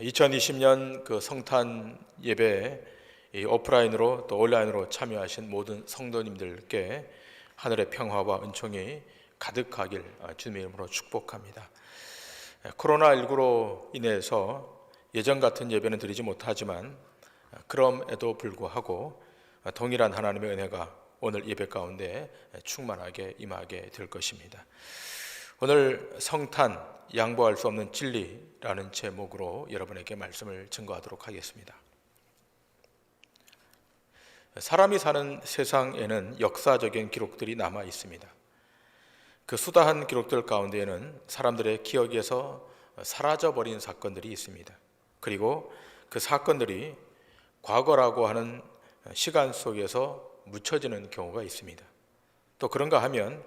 2020년 그 성탄 예배에 오프라인으로 또 온라인으로 참여하신 모든 성도님들께 하늘의 평화와 은총이 가득하길 주님의 이름으로 축복합니다. 코로나19로 인해서 예전 같은 예배는 드리지 못하지만 그럼에도 불구하고 동일한 하나님의 은혜가 오늘 예배 가운데 충만하게 임하게 될 것입니다. 오늘 성탄 양보할 수 없는 진리라는 제목으로 여러분에게 말씀을 증거하도록 하겠습니다. 사람이 사는 세상에는 역사적인 기록들이 남아 있습니다. 그 수다한 기록들 가운데에는 사람들의 기억에서 사라져버린 사건들이 있습니다. 그리고 그 사건들이 과거라고 하는 시간 속에서 묻혀지는 경우가 있습니다. 또 그런가 하면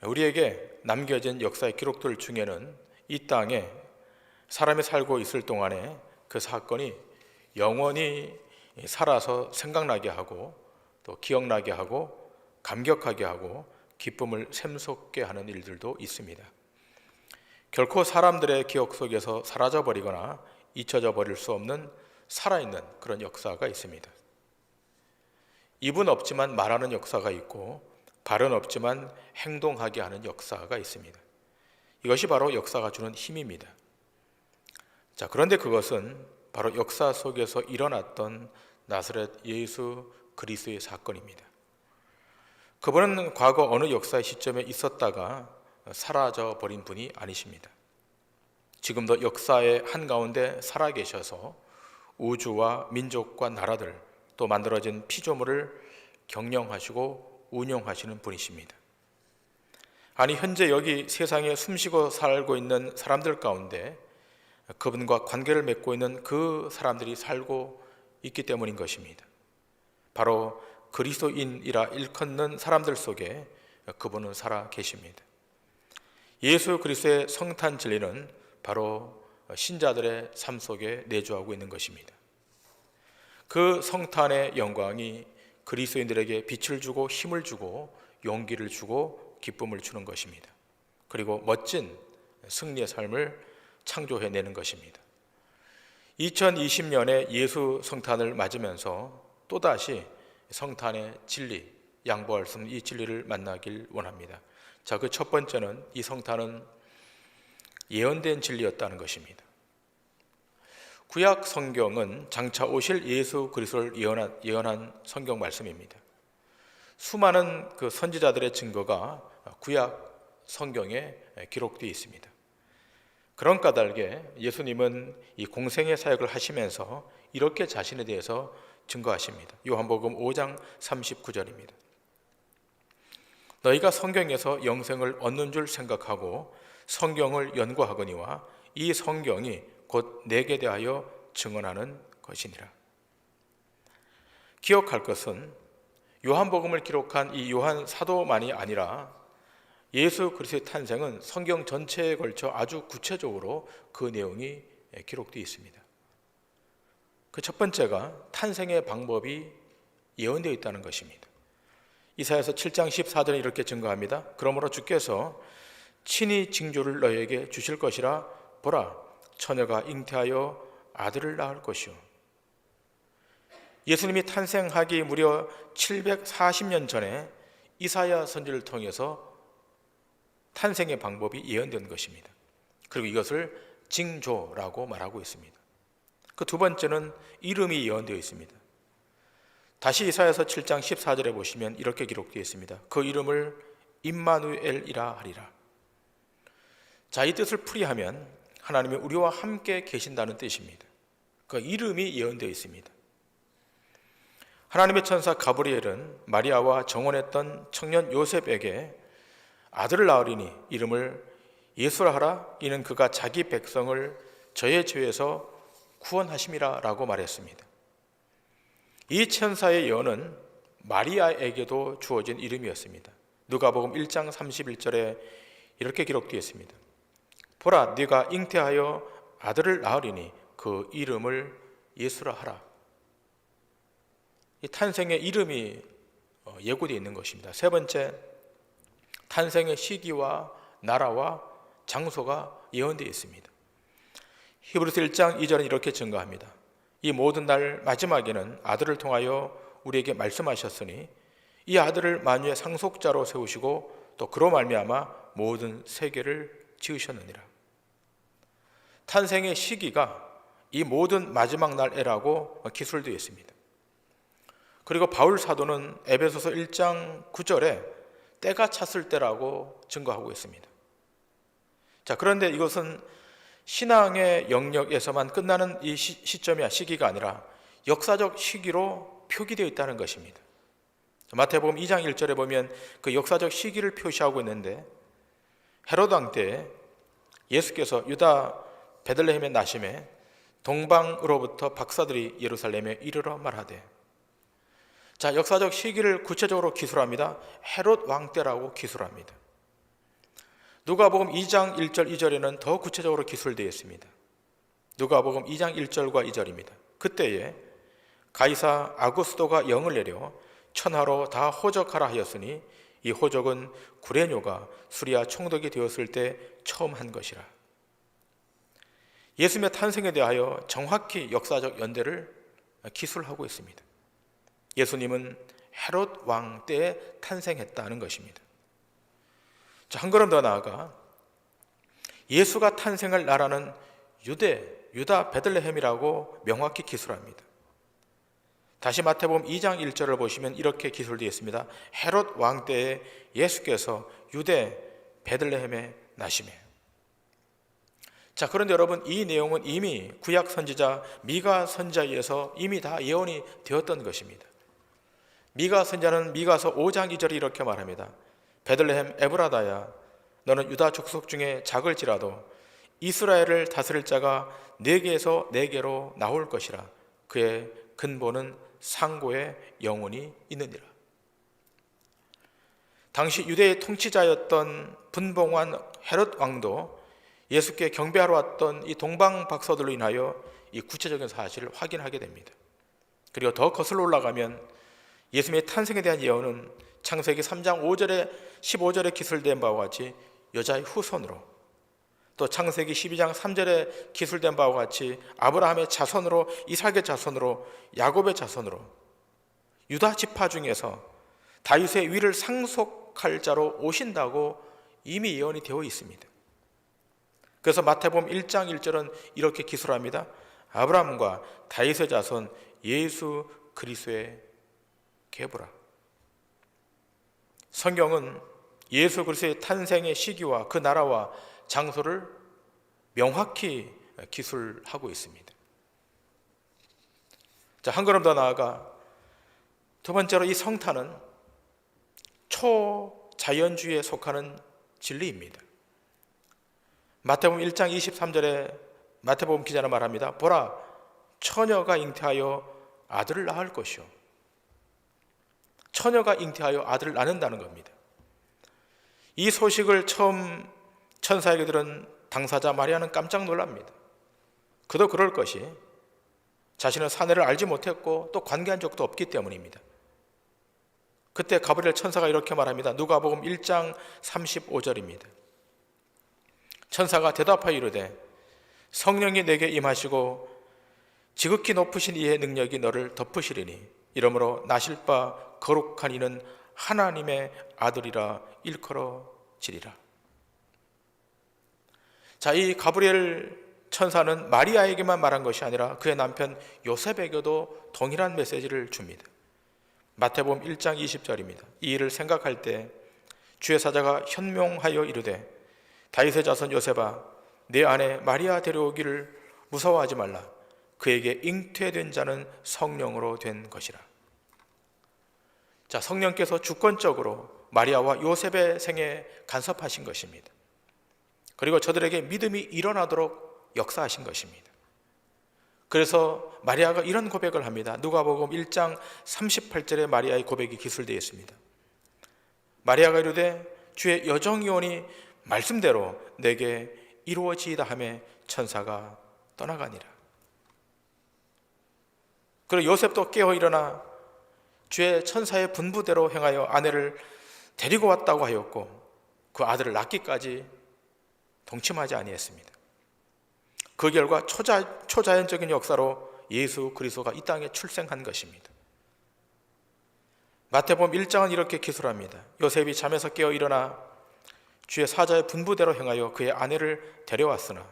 우리에게 남겨진 역사의 기록들 중에는 이 땅에 사람이 살고 있을 동안에 그 사건이 영원히 살아서 생각나게 하고 또 기억나게 하고 감격하게 하고 기쁨을 샘솟게 하는 일들도 있습니다. 결코 사람들의 기억 속에서 사라져버리거나 잊혀져 버릴 수 없는 살아있는 그런 역사가 있습니다. 입은 없지만 말하는 역사가 있고 발은 없지만 행동하게 하는 역사가 있습니다. 이것이 바로 역사가 주는 힘입니다. 그런데 그것은 바로 역사 속에서 일어났던 나사렛 예수 그리스도의 사건입니다. 그분은 과거 어느 역사의 시점에 있었다가 사라져 버린 분이 아니십니다. 지금도 역사의 한가운데 살아계셔서 우주와 민족과 나라들 또 만들어진 피조물을 경영하시고 운영하시는 분이십니다. 아니 현재 여기 세상에 숨쉬고 살고 있는 사람들 가운데 그분과 관계를 맺고 있는 그 사람들이 살고 있기 때문인 것입니다. 바로 그리스도인이라 일컫는 사람들 속에 그분은 살아 계십니다. 예수 그리스도의 성탄 진리는 바로 신자들의 삶 속에 내주하고 있는 것입니다. 그 성탄의 영광이 그리스도인들에게 빛을 주고 힘을 주고 용기를 주고 기쁨을 주는 것입니다. 그리고 멋진 승리의 삶을 창조해내는 것입니다. 2020년에 예수 성탄을 맞으면서 또다시 성탄의 진리, 양보할 수 없는 이 진리를 만나길 원합니다. 그 첫 번째는 이 성탄은 예언된 진리였다는 것입니다. 구약 성경은 장차 오실 예수 그리스도를 예언한 성경 말씀입니다. 수많은 그 선지자들의 증거가 구약 성경에 기록되어 있습니다. 그런 까닭에 예수님은 이 공생의 사역을 하시면서 이렇게 자신에 대해서 증거하십니다. 요한복음 5장 39절입니다. 너희가 성경에서 영생을 얻는 줄 생각하고 성경을 연구하거니와 이 성경이 곧 내게 대하여 증언하는 것이니라. 기억할 것은 요한복음을 기록한 이 요한 사도만이 아니라 예수 그리스도의 탄생은 성경 전체에 걸쳐 아주 구체적으로 그 내용이 기록되어 있습니다. 그 첫 번째가 탄생의 방법이 예언되어 있다는 것입니다. 이사야서 7장 14절에 이렇게 증거합니다. 그러므로 주께서 친히 징조를 너희에게 주실 것이라. 보라, 처녀가 잉태하여 아들을 낳을 것이요. 예수님이 탄생하기 무려 740년 전에 이사야 선지를 통해서 탄생의 방법이 예언된 것입니다. 그리고 이것을 징조라고 말하고 있습니다. 그 두 번째는 이름이 예언되어 있습니다. 다시 이사야서 7장 14절에 보시면 이렇게 기록되어 있습니다. 그 이름을 임마누엘이라 하리라. 이 뜻을 풀이하면 하나님이 우리와 함께 계신다는 뜻입니다. 그 이름이 예언되어 있습니다. 하나님의 천사 가브리엘은 마리아와 정혼했던 청년 요셉에게 아들을 낳으리니 이름을 예수라 하라. 이는 그가 자기 백성을 저의 죄에서 구원하심이라 라고 말했습니다. 이 천사의 예언은 마리아에게도 주어진 이름이었습니다. 누가복음 1장 31절에 이렇게 기록되어 있습니다. 보라, 네가 잉태하여 아들을 낳으리니 그 이름을 예수라 하라. 이 탄생의 이름이 예고되어 있는 것입니다. 세 번째, 탄생의 시기와 나라와 장소가 예언되어 있습니다. 히브리서 1장 2절은 이렇게 증거합니다. 이 모든 날 마지막에는 아들을 통하여 우리에게 말씀하셨으니 이 아들을 만유의 상속자로 세우시고 또 그로 말미암아 모든 세계를 지으셨느니라. 탄생의 시기가 이 모든 마지막 날에라고 기술되어 있습니다. 그리고 바울 사도는 에베소서 1장 9절에 때가 찼을 때라고 증거하고 있습니다. 자, 그런데 이것은 신앙의 영역에서만 끝나는 이 시점이야 시기가 아니라 역사적 시기로 표기되어 있다는 것입니다. 마태복음 2장 1절에 보면 그 역사적 시기를 표시하고 있는데 헤로드 왕 때 예수께서 유다 베들레헴의 나심에 동방으로부터 박사들이 예루살렘에 이르러 말하되, 자, 역사적 시기를 구체적으로 기술합니다. 헤롯 왕 때라고 기술합니다. 누가복음 2장 1절 2절에는 더 구체적으로 기술되어 있습니다. 누가복음 2장 1절과 2절입니다. 그때에 가이사 아구스도가 영을 내려 천하로 다 호적하라 하였으니 이 호적은 구레뇨가 수리아 총독이 되었을 때 처음 한 것이라. 예수님의 탄생에 대하여 정확히 역사적 연대를 기술하고 있습니다. 예수님은 헤롯 왕 때에 탄생했다는 것입니다. 자, 한 걸음 더 나아가 예수가 탄생할 나라는 유다 베들레헴이라고 명확히 기술합니다. 다시 마태복음 2장 1절을 보시면 이렇게 기술되어 있습니다. 헤롯 왕 때에 예수께서 유대 베들레헴에 나시매. 자, 그런데 여러분, 이 내용은 이미 구약 선지자 미가 선지자에 의해서 이미 다 예언이 되었던 것입니다. 미가 선지자는 미가서 5장 2절에 이렇게 말합니다. 베들레헴 에브라다야, 너는 유다 족속 중에 작을지라도 이스라엘을 다스릴 자가 네게에서 네게로 나올 것이라. 그의 근본은 상고의 영혼이 있느니라. 당시 유대의 통치자였던 분봉한 헤롯 왕도 예수께 경배하러 왔던 이 동방 박사들로 인하여 이 구체적인 사실을 확인하게 됩니다. 그리고 더 거슬러 올라가면 예수님의 탄생에 대한 예언은 창세기 3장 5절에 15절에 기술된 바와 같이 여자의 후손으로, 또 창세기 12장 3절에 기술된 바와 같이 아브라함의 자손으로, 이삭의 자손으로, 야곱의 자손으로, 유다 지파 중에서 다윗의 위를 상속할 자로 오신다고 이미 예언이 되어 있습니다. 그래서 마태복음 1장 1절은 이렇게 기술합니다. 아브라함과 다윗의 자손 예수 그리스도의 계보라. 성경은 예수 그리스도의 탄생의 시기와 그 나라와 장소를 명확히 기술하고 있습니다. 자, 한 걸음 더 나아가 두 번째로 이 성탄은 초자연주의에 속하는 진리입니다. 마태복음 1장 23절에 마태복음 기자는 말합니다. 보라, 처녀가 잉태하여 아들을 낳을 것이요. 처녀가 잉태하여 아들을 낳는다는 겁니다. 이 소식을 처음 천사에게 들은 당사자 마리아는 깜짝 놀랍니다. 그도 그럴 것이 자신은 사내를 알지 못했고 또 관계한 적도 없기 때문입니다. 그때 가브리엘 천사가 이렇게 말합니다. 누가복음 1장 35절입니다. 천사가 대답하여 이르되 성령이 내게 임하시고 지극히 높으신 이의 능력이 너를 덮으시리니 이러므로 나실 바 거룩한 이는 하나님의 아들이라 일컬어지리라. 자, 이 가브리엘 천사는 마리아에게만 말한 것이 아니라 그의 남편 요셉에게도 동일한 메시지를 줍니다. 마태복음 1장 20절입니다. 이 일을 생각할 때 주의 사자가 현명하여 이르되 다윗의 자손 요셉아, 내 아내 마리아 데려오기를 무서워하지 말라. 그에게 잉태된 자는 성령으로 된 것이라. 자, 성령께서 주권적으로 마리아와 요셉의 생에 간섭하신 것입니다. 그리고 저들에게 믿음이 일어나도록 역사하신 것입니다. 그래서 마리아가 이런 고백을 합니다. 누가복음 1장 38절에 마리아의 고백이 기술되어 있습니다. 마리아가 이르되 주의 여정이오니 말씀대로 내게 이루어지이다 하매 천사가 떠나가니라. 그리고 요셉도 깨어 일어나 주의 천사의 분부대로 행하여 아내를 데리고 왔다고 하였고 그 아들을 낳기까지 동침하지 아니했습니다. 그 결과 초자연적인 역사로 예수 그리스도가 이 땅에 출생한 것입니다. 마태복음 1장은 이렇게 기술합니다. 요셉이 잠에서 깨어 일어나 주의 사자의 분부대로 행하여 그의 아내를 데려왔으나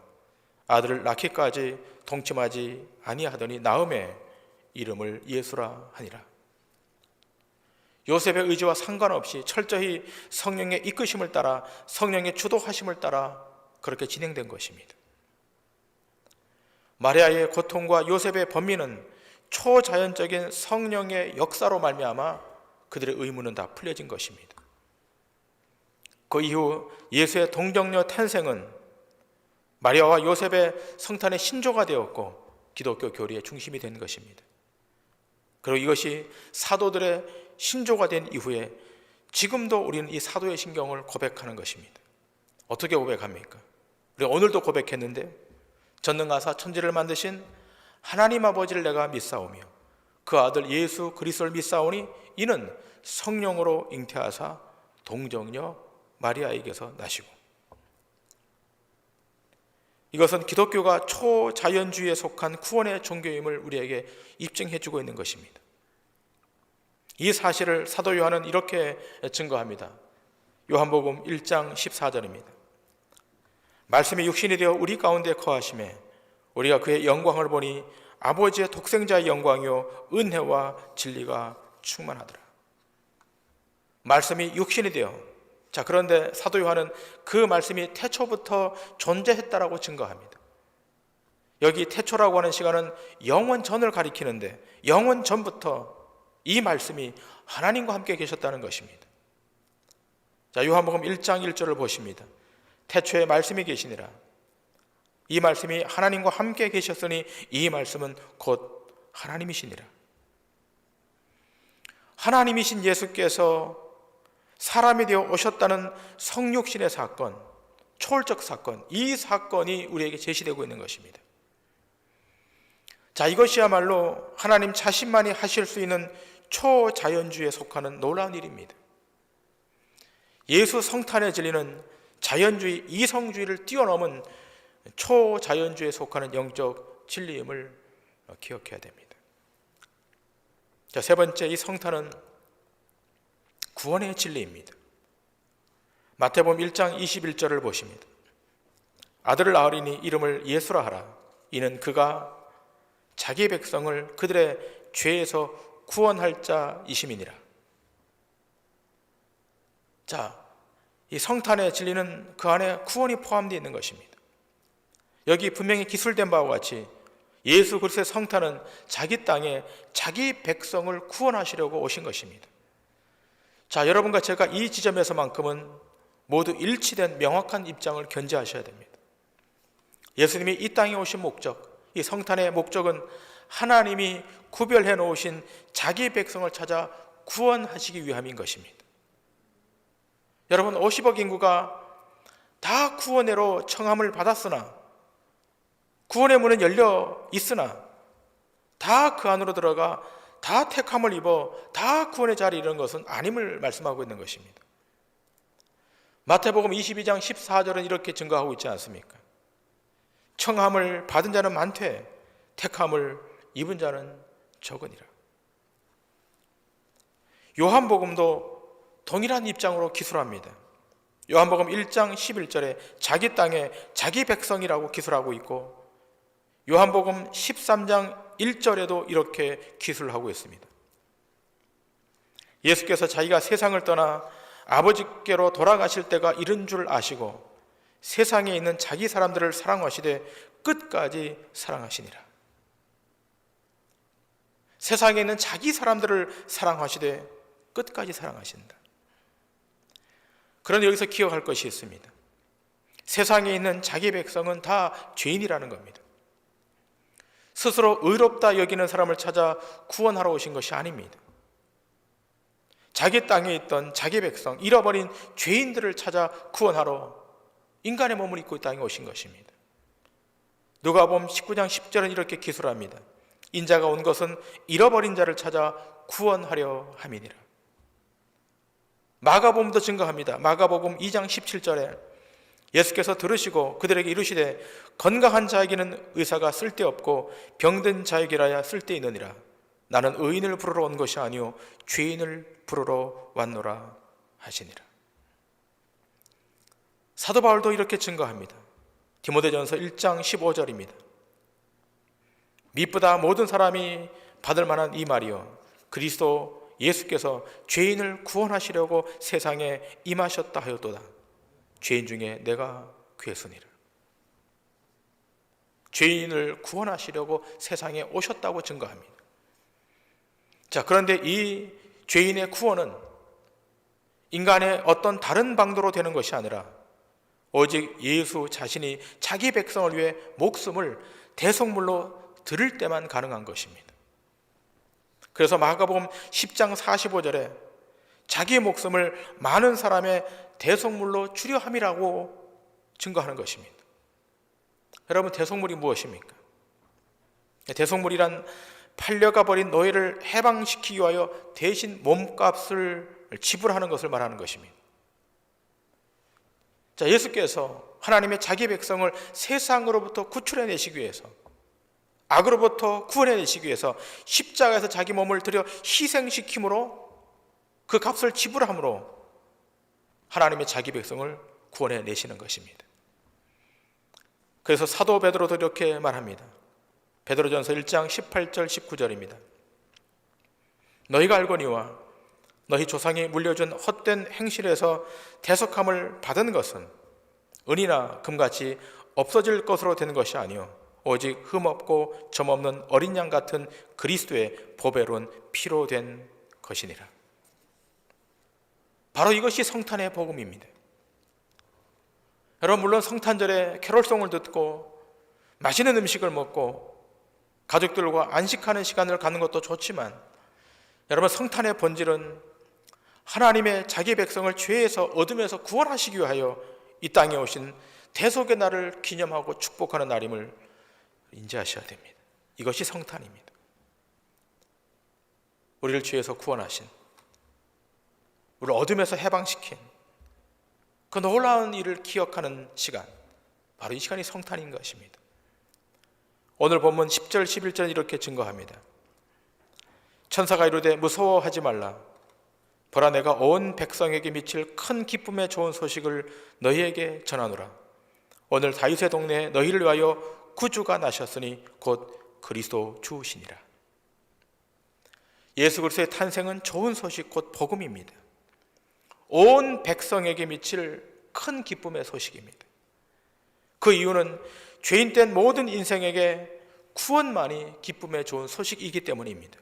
아들을 낳기까지 동침하지 아니하더니 나음에 이름을 예수라 하니라. 요셉의 의지와 상관없이 철저히 성령의 이끄심을 따라, 성령의 주도하심을 따라 그렇게 진행된 것입니다. 마리아의 고통과 요셉의 번민은 초자연적인 성령의 역사로 말미암아 그들의 의무는 다 풀려진 것입니다. 그 이후 예수의 동정녀 탄생은 마리아와 요셉의 성탄의 신조가 되었고 기독교 교리의 중심이 된 것입니다. 그리고 이것이 사도들의 신조가 된 이후에 지금도 우리는 이 사도의 신경을 고백하는 것입니다. 어떻게 고백합니까? 우리가 오늘도 고백했는데, 전능하사 천지를 만드신 하나님 아버지를 내가 믿사오며 그 아들 예수 그리스도를 믿사오니 이는 성령으로 잉태하사 동정녀 마리아에게서 나시고. 이것은 기독교가 초자연주의에 속한 구원의 종교임을 우리에게 입증해주고 있는 것입니다. 이 사실을 사도 요한은 이렇게 증거합니다. 요한복음 1장 14절입니다. 말씀이 육신이 되어 우리 가운데 거하심에 우리가 그의 영광을 보니 아버지의 독생자의 영광이요 은혜와 진리가 충만하더라. 말씀이 육신이 되어, 자, 그런데 사도 요한은 그 말씀이 태초부터 존재했다라고 증거합니다. 여기 태초라고 하는 시간은 영원 전을 가리키는데 영원 전부터 이 말씀이 하나님과 함께 계셨다는 것입니다. 자, 요한복음 1장 1절을 보십니다. 태초에 말씀이 계시니라. 이 말씀이 하나님과 함께 계셨으니 이 말씀은 곧 하나님이시니라. 하나님이신 예수께서 사람이 되어 오셨다는 성육신의 사건, 초월적 사건, 이 사건이 우리에게 제시되고 있는 것입니다. 자, 이것이야말로 하나님 자신만이 하실 수 있는 초자연주의에 속하는 놀라운 일입니다. 예수 성탄의 진리는 자연주의, 이성주의를 뛰어넘은 초자연주의에 속하는 영적 진리임을 기억해야 됩니다. 자, 세 번째, 이 성탄은 구원의 진리입니다. 마태복음 1장 21절을 보십니다. 아들을 낳으리니 이름을 예수라 하라. 이는 그가 자기 백성을 그들의 죄에서 구원할 자이심이니라. 자, 이 성탄의 진리는 그 안에 구원이 포함되어 있는 것입니다. 여기 분명히 기술된 바와 같이 예수 그리스도의 성탄은 자기 땅에 자기 백성을 구원하시려고 오신 것입니다. 자, 여러분과 제가 이 지점에서만큼은 모두 일치된 명확한 입장을 견지하셔야 됩니다. 예수님이 이 땅에 오신 목적, 이 성탄의 목적은 하나님이 구별해 놓으신 자기 백성을 찾아 구원하시기 위함인 것입니다. 여러분, 50억 인구가 다 구원회로 청함을 받았으나, 구원의 문은 열려 있으나 다 그 안으로 들어가 다 택함을 입어 다 구원의 자리에 이르는 것은 아님을 말씀하고 있는 것입니다. 마태복음 22장 14절은 이렇게 증거하고 있지 않습니까? 청함을 받은 자는 많되 택함을 입은 자는 적으니라. 요한복음도 동일한 입장으로 기술합니다. 요한복음 1장 11절에 자기 땅에 자기 백성이라고 기술하고 있고, 요한복음 13장 1절에도 이렇게 기술하고 있습니다. 예수께서 자기가 세상을 떠나 아버지께로 돌아가실 때가 이른 줄 아시고 세상에 있는 자기 사람들을 사랑하시되 끝까지 사랑하시니라. 세상에 있는 자기 사람들을 사랑하시되 끝까지 사랑하신다. 그런데 여기서 기억할 것이 있습니다. 세상에 있는 자기 백성은 다 죄인이라는 겁니다. 스스로 의롭다 여기는 사람을 찾아 구원하러 오신 것이 아닙니다. 자기 땅에 있던 자기 백성, 잃어버린 죄인들을 찾아 구원하러 인간의 몸을 입고 이 땅에 오신 것입니다. 누가복음 19장 10절은 이렇게 기술합니다. 인자가 온 것은 잃어버린 자를 찾아 구원하려 함이니라. 마가복음도 증거합니다. 마가복음 2장 17절에 예수께서 들으시고 그들에게 이르시되 건강한 자에게는 의사가 쓸데없고 병든 자에게라야 쓸데있느니라. 나는 의인을 부르러 온 것이 아니요 죄인을 부르러 왔노라 하시니라. 사도 바울도 이렇게 증거합니다. 디모데전서 1장 15절입니다. 미쁘다 모든 사람이 받을 만한 이 말이요 그리스도 예수께서 죄인을 구원하시려고 세상에 임하셨다 하였도다. 죄인 중에 내가 괴순이라. 죄인을 구원하시려고 세상에 오셨다고 증거합니다. 자, 그런데 이 죄인의 구원은 인간의 어떤 다른 방도로 되는 것이 아니라 오직 예수 자신이 자기 백성을 위해 목숨을 대속물로 드릴 때만 가능한 것입니다. 그래서 마가복음 10장 45절에 자기 목숨을 많은 사람의 대속물로 주려 함이라고 증거하는 것입니다. 여러분, 대속물이 무엇입니까? 대속물이란 팔려가 버린 노예를 해방시키기 위하여 대신 몸값을 지불하는 것을 말하는 것입니다. 자, 예수께서 하나님의 자기 백성을 세상으로부터 구출해내시기 위해서, 악으로부터 구원해내시기 위해서 십자가에서 자기 몸을 들여 희생시킴으로 그 값을 지불함으로 하나님의 자기 백성을 구원해내시는 것입니다. 그래서 사도 베드로도 이렇게 말합니다. 베드로전서 1장 18절 19절입니다. 너희가 알거니와 너희 조상이 물려준 헛된 행실에서 대속함을 받은 것은 은이나 금같이 없어질 것으로 되는 것이 아니요 오직 흠없고 점없는 어린 양 같은 그리스도의 보배로운 피로 된 것이니라. 바로 이것이 성탄의 복음입니다. 여러분, 물론 성탄절에 캐롤송을 듣고 맛있는 음식을 먹고 가족들과 안식하는 시간을 갖는 것도 좋지만, 여러분, 성탄의 본질은 하나님의 자기 백성을 죄에서 어둠에서 구원하시기 위하여 이 땅에 오신 대속의 날을 기념하고 축복하는 날임을 인지하셔야 됩니다. 이것이 성탄입니다. 우리를 죄에서 구원하신, 우리를 어둠에서 해방시킨 그 놀라운 일을 기억하는 시간, 바로 이 시간이 성탄인 것입니다. 오늘 본문 10절 11절 이렇게 증거합니다. 천사가 이르되 무서워하지 말라. 보라, 내가 온 백성에게 미칠 큰 기쁨의 좋은 소식을 너희에게 전하노라. 오늘 다윗의 동네에 너희를 위하여 구주가 나셨으니 곧 그리스도 주시니라. 예수 그리스도의 탄생은 좋은 소식, 곧 복음입니다. 온 백성에게 미칠 큰 기쁨의 소식입니다. 그 이유는 죄인된 모든 인생에게 구원만이 기쁨의 좋은 소식이기 때문입니다.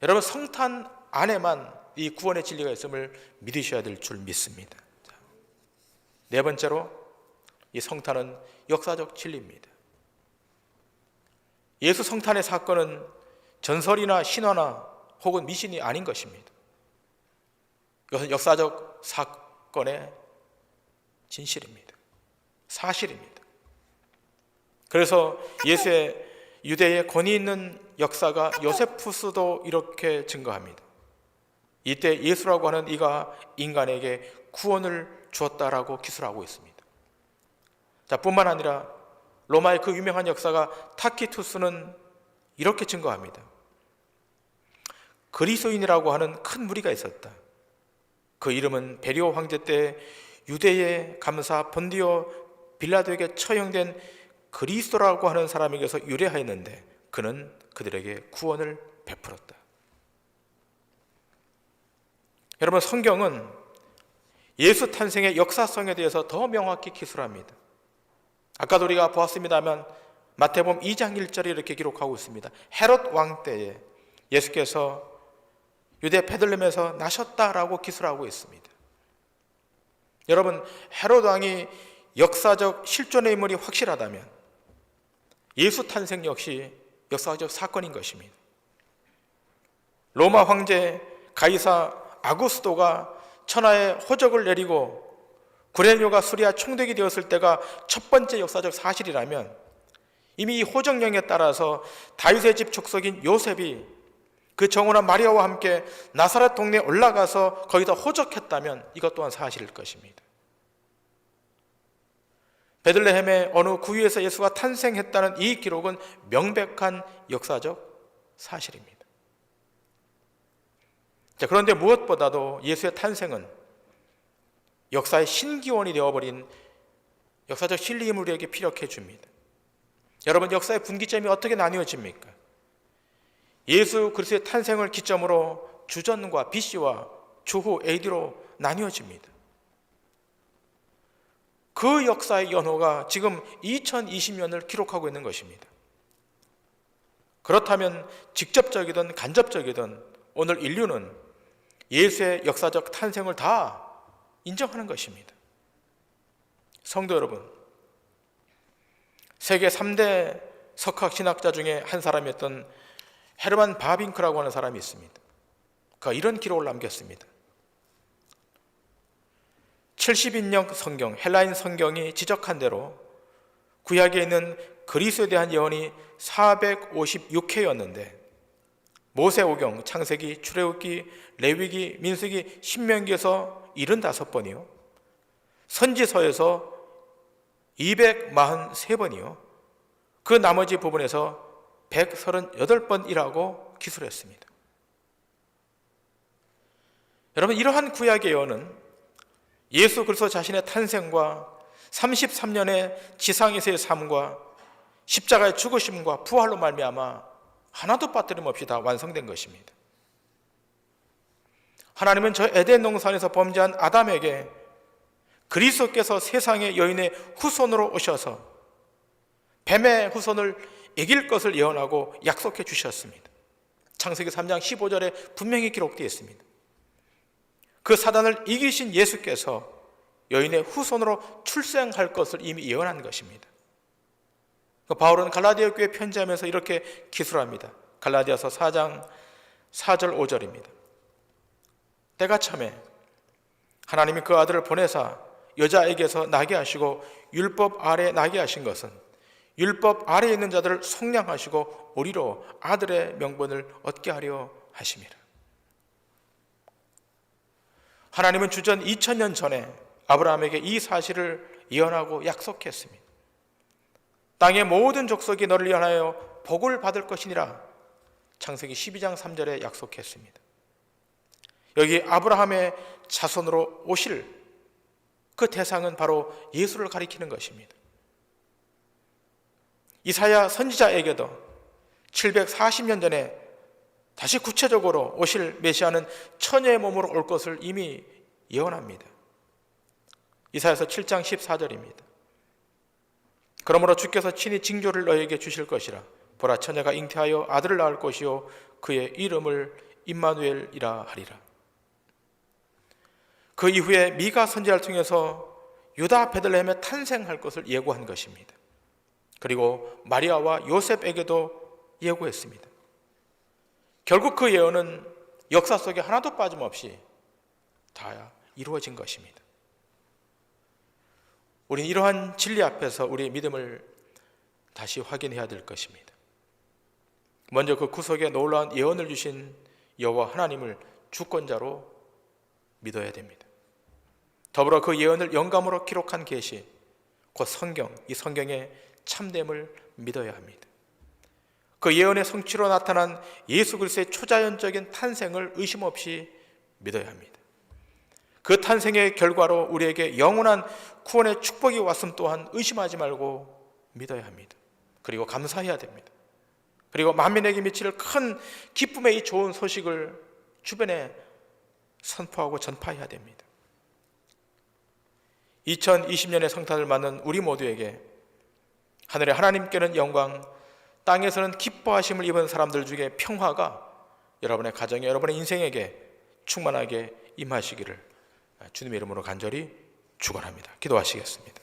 여러분, 성탄 안에만 이 구원의 진리가 있음을 믿으셔야 될 줄 믿습니다. 네 번째로, 이 성탄은 역사적 진리입니다. 예수 성탄의 사건은 전설이나 신화나 혹은 미신이 아닌 것입니다. 이것은 역사적 사건의 진실입니다. 사실입니다. 그래서 예수의 유대의 권위 있는 역사가 요세푸스도 이렇게 증거합니다. 이때 예수라고 하는 이가 인간에게 구원을 주었다라고 기술하고 있습니다. 자, 뿐만 아니라 로마의 그 유명한 역사가 타키투스는 이렇게 증거합니다. 그리스도인이라고 하는 큰 무리가 있었다. 그 이름은 베리오 황제 때 유대의 감사 본디오 빌라도에게 처형된 그리스도라고 하는 사람에게서 유래하였는데 그는 그들에게 구원을 베풀었다. 여러분, 성경은 예수 탄생의 역사성에 대해서 더 명확히 기술합니다. 아까도 우리가 보았습니다만 마태복음 2장 1절에 이렇게 기록하고 있습니다. 헤롯 왕 때에 예수께서 유대 베들레헴에서 나셨다라고 기술하고 있습니다. 여러분, 헤롯 왕이 역사적 실존의 인물이 확실하다면 예수 탄생 역시 역사적 사건인 것입니다. 로마 황제 가이사 아구스토가 천하에 호적을 내리고 구레뇨가 수리아 총독이 되었을 때가 첫 번째 역사적 사실이라면, 이미 이 호적령에 따라서 다윗의 집 족속인 요셉이 그 정혼한 마리아와 함께 나사렛 동네에 올라가서 거기다 호적했다면 이것 또한 사실일 것입니다. 베들레헴의 어느 구유에서 예수가 탄생했다는 이 기록은 명백한 역사적 사실입니다. 자, 그런데 무엇보다도 예수의 탄생은 역사의 신기원이 되어버린 역사적 진리임을 우리에게 피력해 줍니다. 여러분, 역사의 분기점이 어떻게 나뉘어집니까? 예수 그리스도의 탄생을 기점으로 주전과 BC와 주후 AD로 나뉘어집니다. 그 역사의 연호가 지금 2020년을 기록하고 있는 것입니다. 그렇다면 직접적이든 간접적이든 오늘 인류는 예수의 역사적 탄생을 다 인정하는 것입니다. 성도 여러분, 세계 3대 석학신학자 중에 한 사람이었던 헤르만 바빙크라고 하는 사람이 있습니다. 그가 이런 기록을 남겼습니다. 70인역 성경, 헬라인 성경이 지적한 대로 구약에 있는 그리스도에 대한 예언이 456회였는데 모세오경, 창세기, 출애굽기, 레위기, 민수기, 신명기에서 75번이요, 선지서에서 243번이요, 그 나머지 부분에서 138번이라고 기술했습니다. 여러분, 이러한 구약의 예언은 예수 그리스도 자신의 탄생과 33년의 지상에서의 삶과 십자가의 죽으심과 부활로 말미암아 하나도 빠뜨림없이 다 완성된 것입니다. 하나님은 저 에덴 동산에서 범죄한 아담에게 그리스도께서 세상의 여인의 후손으로 오셔서 뱀의 후손을 이길 것을 예언하고 약속해 주셨습니다. 창세기 3장 15절에 분명히 기록되어 있습니다. 그 사단을 이기신 예수께서 여인의 후손으로 출생할 것을 이미 예언한 것입니다. 바울은 갈라디아 교회에 편지하면서 이렇게 기술합니다. 갈라디아서 4장 4절 5절입니다. 때가 참에 하나님이 그 아들을 보내사 여자에게서 나게 하시고 율법 아래 나게 하신 것은 율법 아래에 있는 자들을 속량하시고 우리로 아들의 명분을 얻게 하려 하심이라. 하나님은 주전 2000년 전에 아브라함에게 이 사실을 예언하고 약속했습니다. 땅의 모든 족속이 너를 위하여 복을 받을 것이니라. 창세기 12장 3절에 약속했습니다. 여기 아브라함의 자손으로 오실 그 대상은 바로 예수를 가리키는 것입니다. 이사야 선지자에게도 740년 전에 다시 구체적으로 오실 메시아는 처녀의 몸으로 올 것을 이미 예언합니다. 이사야서 7장 14절입니다. 그러므로 주께서 친히 징조를 너에게 주실 것이라. 보라, 처녀가 잉태하여 아들을 낳을 것이요 그의 이름을 임마누엘이라 하리라. 그 이후에 미가 선지자를 통해서 유다 베들레헴에 탄생할 것을 예고한 것입니다. 그리고 마리아와 요셉에게도 예고했습니다. 결국 그 예언은 역사 속에 하나도 빠짐없이 다 이루어진 것입니다. 우리는 이러한 진리 앞에서 우리의 믿음을 다시 확인해야 될 것입니다. 먼저 그 구속에 놀라운 예언을 주신 여호와 하나님을 주권자로 믿어야 됩니다. 더불어 그 예언을 영감으로 기록한 계시, 곧 성경, 이 성경의 참됨을 믿어야 합니다. 그 예언의 성취로 나타난 예수 그리스도의 초자연적인 탄생을 의심 없이 믿어야 합니다. 그 탄생의 결과로 우리에게 영원한 구원의 축복이 왔음 또한 의심하지 말고 믿어야 합니다. 그리고 감사해야 됩니다. 그리고 만민에게 미칠 큰 기쁨의 이 좋은 소식을 주변에 선포하고 전파해야 됩니다. 2020년의 성탄을 맞는 우리 모두에게 하늘의 하나님께는 영광, 땅에서는 기뻐하심을 입은 사람들 중에 평화가 여러분의 가정에, 여러분의 인생에게 충만하게 임하시기를 주님의 이름으로 간절히 축원합니다. 기도하시겠습니다.